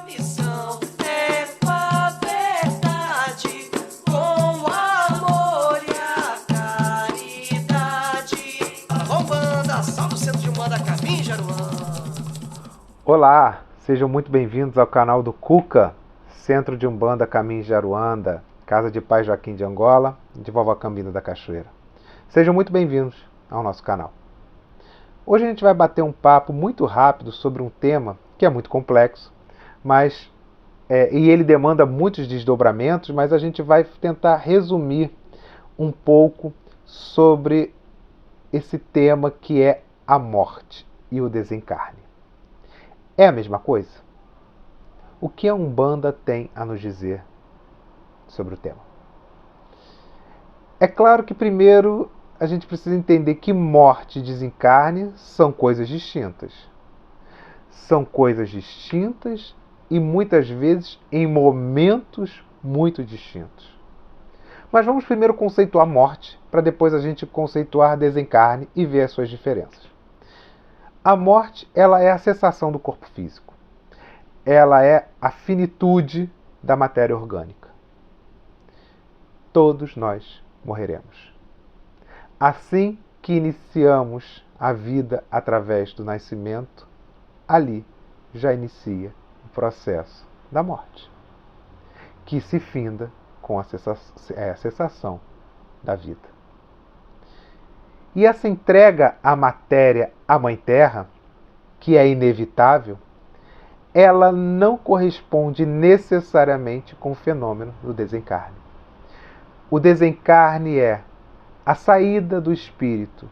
Missão é a verdade, com amor e a caridade. Umbanda, salve o centro de Umbanda, Caminho Jaruã. Olá, sejam muito bem-vindos ao canal do Cuca, Centro de Umbanda Caminho Jaruanda, Casa de Pai Joaquim de Angola, de Vovó Cambina da Cachoeira. Sejam muito bem-vindos ao nosso canal. Hoje a gente vai bater um papo muito rápido sobre um tema que é muito complexo, e ele demanda muitos desdobramentos, mas a gente vai tentar resumir um pouco sobre esse tema que é a morte e o desencarne. É a mesma coisa? O que a Umbanda tem a nos dizer sobre o tema? É claro que primeiro a gente precisa entender que morte e desencarne são coisas distintas. São coisas distintas e muitas vezes em momentos muito distintos. Mas vamos primeiro conceituar morte, para depois a gente conceituar desencarne e ver as suas diferenças. A morte, ela é a cessação do corpo físico. Ela é a finitude da matéria orgânica. Todos nós morreremos. Assim que iniciamos a vida através do nascimento, ali já inicia o processo da morte, que se finda com a cessação da vida. E essa entrega à matéria, à Mãe Terra, que é inevitável, ela não corresponde necessariamente com o fenômeno do desencarne. O desencarne é a saída do espírito,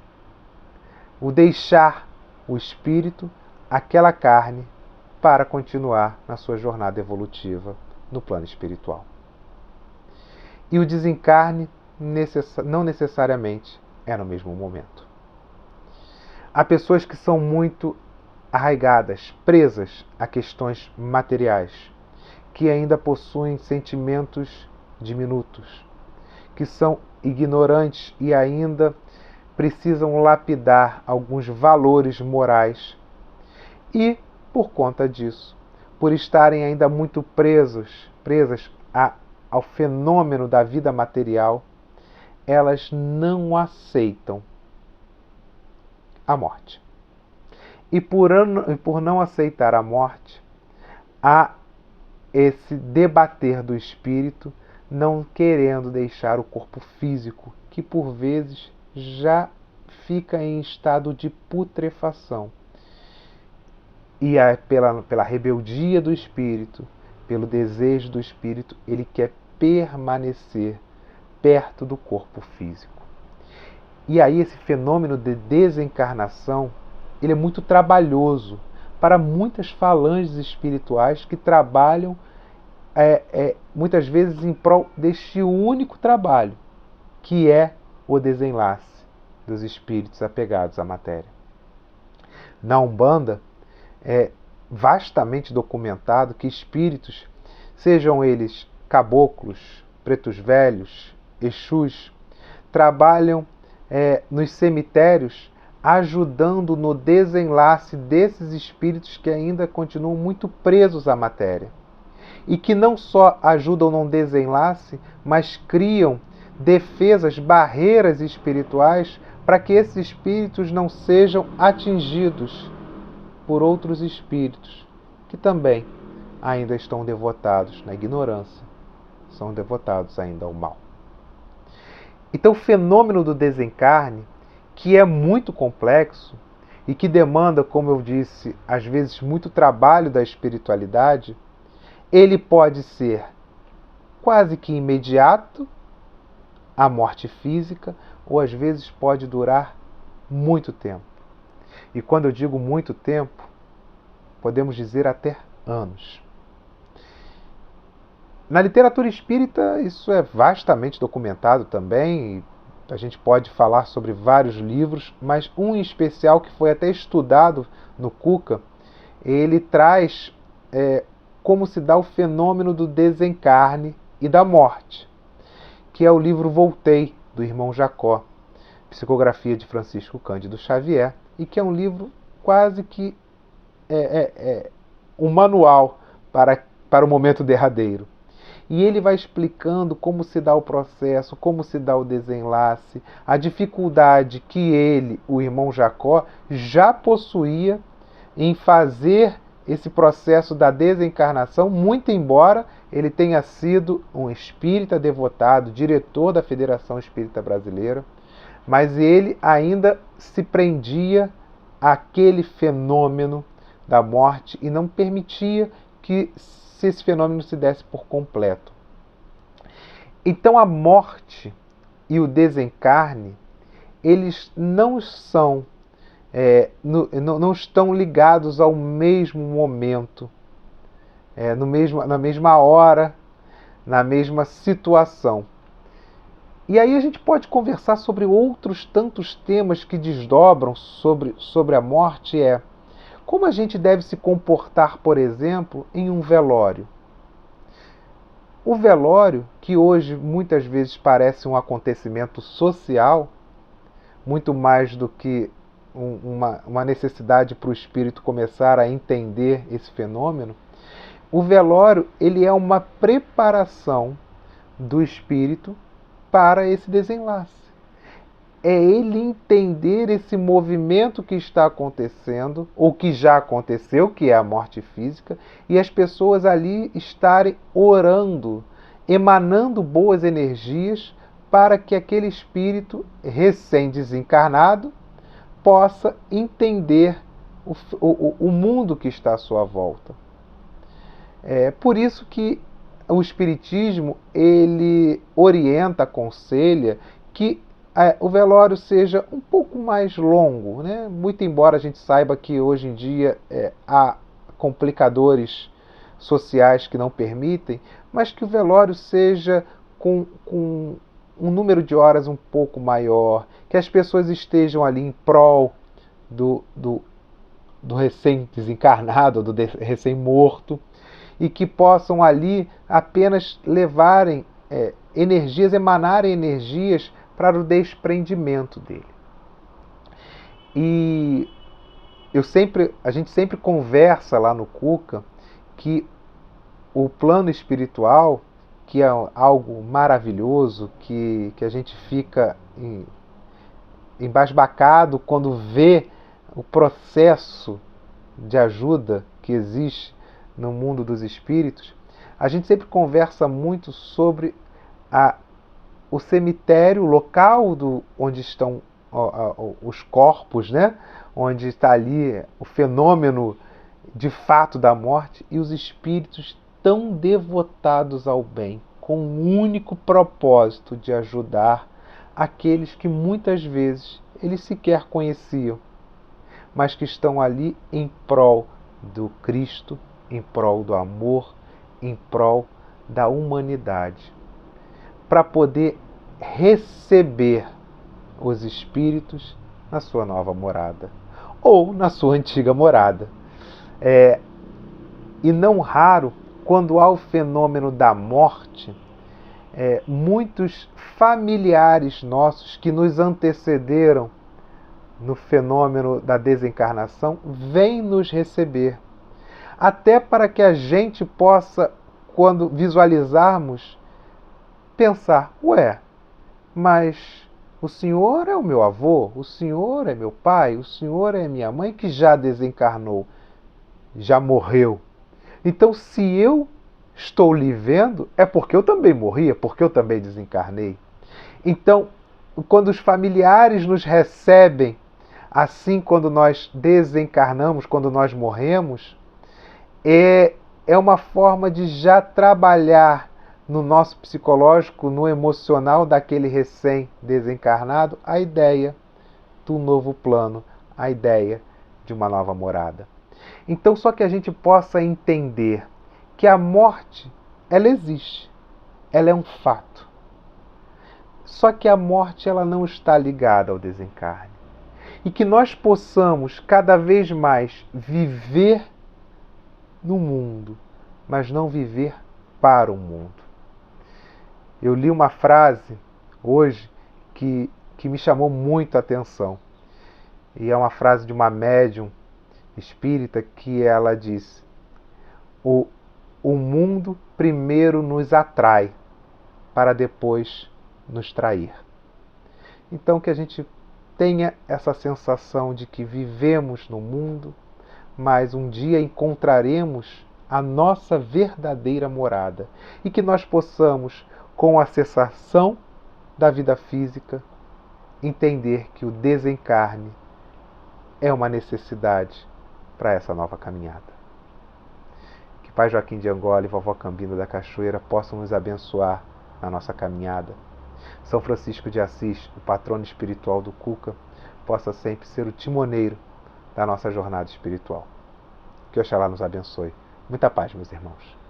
o deixar o espírito, aquela carne, para continuar na sua jornada evolutiva no plano espiritual. E o desencarne não necessariamente é no mesmo momento. Há pessoas que são muito arraigadas, presas a questões materiais, que ainda possuem sentimentos diminutos, que são ignorantes e ainda precisam lapidar alguns valores morais. E, por conta disso, por estarem ainda muito presas ao fenômeno da vida material, elas não aceitam a morte. E por não aceitar a morte, há esse debater do espírito, não querendo deixar o corpo físico, que por vezes já fica em estado de putrefação. E pela rebeldia do espírito, pelo desejo do espírito, ele quer permanecer perto do corpo físico. E aí esse fenômeno de desencarnação, ele é muito trabalhoso para muitas falanges espirituais que trabalham muitas vezes em prol deste único trabalho, que é o desenlace dos espíritos apegados à matéria. Na Umbanda, é vastamente documentado que espíritos, sejam eles caboclos, pretos velhos, exus, trabalham nos cemitérios ajudando no desenlace desses espíritos que ainda continuam muito presos à matéria. E que não só ajudam no desenlace, mas criam defesas, barreiras espirituais para que esses espíritos não sejam atingidos por outros espíritos que também ainda estão devotados na ignorância, são devotados ainda ao mal. Então o fenômeno do desencarne, que é muito complexo e que demanda, como eu disse, às vezes muito trabalho da espiritualidade, ele pode ser quase que imediato, a morte física, ou às vezes pode durar muito tempo. E quando eu digo muito tempo, podemos dizer até anos. Na literatura espírita, isso é vastamente documentado também. A gente pode falar sobre vários livros, mas um em especial que foi até estudado no Cuca, ele traz como se dá o fenômeno do desencarne e da morte, que é o livro Voltei, do irmão Jacó, psicografia de Francisco Cândido Xavier, e que é um livro quase que um manual para o momento derradeiro. E ele vai explicando como se dá o processo, como se dá o desenlace, a dificuldade que ele, o irmão Jacó, já possuía em fazer esse processo da desencarnação, muito embora ele tenha sido um espírita devotado, diretor da Federação Espírita Brasileira, mas ele ainda se prendia àquele fenômeno da morte e não permitia que esse fenômeno se desse por completo. Então a morte e o desencarne, eles não são, não estão ligados ao mesmo momento, na mesma hora, na mesma situação. E aí a gente pode conversar sobre outros tantos temas que desdobram sobre a morte, como a gente deve se comportar, por exemplo, em um velório. O velório, que hoje muitas vezes parece um acontecimento social, muito mais do que uma necessidade para o espírito começar a entender esse fenômeno, o velório ele é uma preparação do espírito para esse desenlace. É ele entender esse movimento que está acontecendo, ou que já aconteceu, que é a morte física, e as pessoas ali estarem orando, emanando boas energias para que aquele espírito recém-desencarnado possa entender o mundo que está à sua volta. É por isso que o Espiritismo ele orienta, aconselha que o velório seja um pouco mais longo, né? Muito embora a gente saiba que hoje em dia há complicadores sociais que não permitem, mas que o velório seja com um número de horas um pouco maior, que as pessoas estejam ali em prol do recém-desencarnado, do recém-morto, e que possam ali apenas levarem energias, emanarem energias para o desprendimento dele. E a gente sempre conversa lá no Cuca que o plano espiritual, que é algo maravilhoso, que a gente fica embasbacado quando vê o processo de ajuda que existe no mundo dos espíritos, a gente sempre conversa muito sobre o cemitério, o local onde estão os corpos, né? Onde está ali o fenômeno de fato da morte, e os espíritos tão devotados ao bem, com o único propósito de ajudar aqueles que muitas vezes eles sequer conheciam, mas que estão ali em prol do Cristo, em prol do amor, em prol da humanidade, para poder receber os espíritos na sua nova morada, ou na sua antiga morada. E não raro, quando há o fenômeno da morte, muitos familiares nossos que nos antecederam no fenômeno da desencarnação vêm nos receber, até para que a gente possa, quando visualizarmos, pensar, mas o senhor é o meu avô, o senhor é meu pai, o senhor é minha mãe que já desencarnou, já morreu. Então, se eu estou lhe vendo, é porque eu também morri, é porque eu também desencarnei. Então, quando os familiares nos recebem, assim quando nós desencarnamos, quando nós morremos, é uma forma de já trabalhar no nosso psicológico, no emocional daquele recém-desencarnado, a ideia do novo plano, a ideia de uma nova morada. Então, só que a gente possa entender que a morte, ela existe, ela é um fato. Só que a morte, ela não está ligada ao desencarne. E que nós possamos cada vez mais viver no mundo, mas não viver para o mundo. Eu li uma frase hoje que me chamou muito a atenção. E é uma frase de uma médium espírita que ela disse: o mundo primeiro nos atrai para depois nos trair. Então que a gente tenha essa sensação de que vivemos no mundo, mas um dia encontraremos a nossa verdadeira morada e que nós possamos, com a cessação da vida física, entender que o desencarne é uma necessidade para essa nova caminhada. Que Pai Joaquim de Angola e Vovó Cambinda da Cachoeira possam nos abençoar na nossa caminhada. São Francisco de Assis, o patrono espiritual do Cuca, possa sempre ser o timoneiro da nossa jornada espiritual. Que Oxalá nos abençoe. Muita paz, meus irmãos.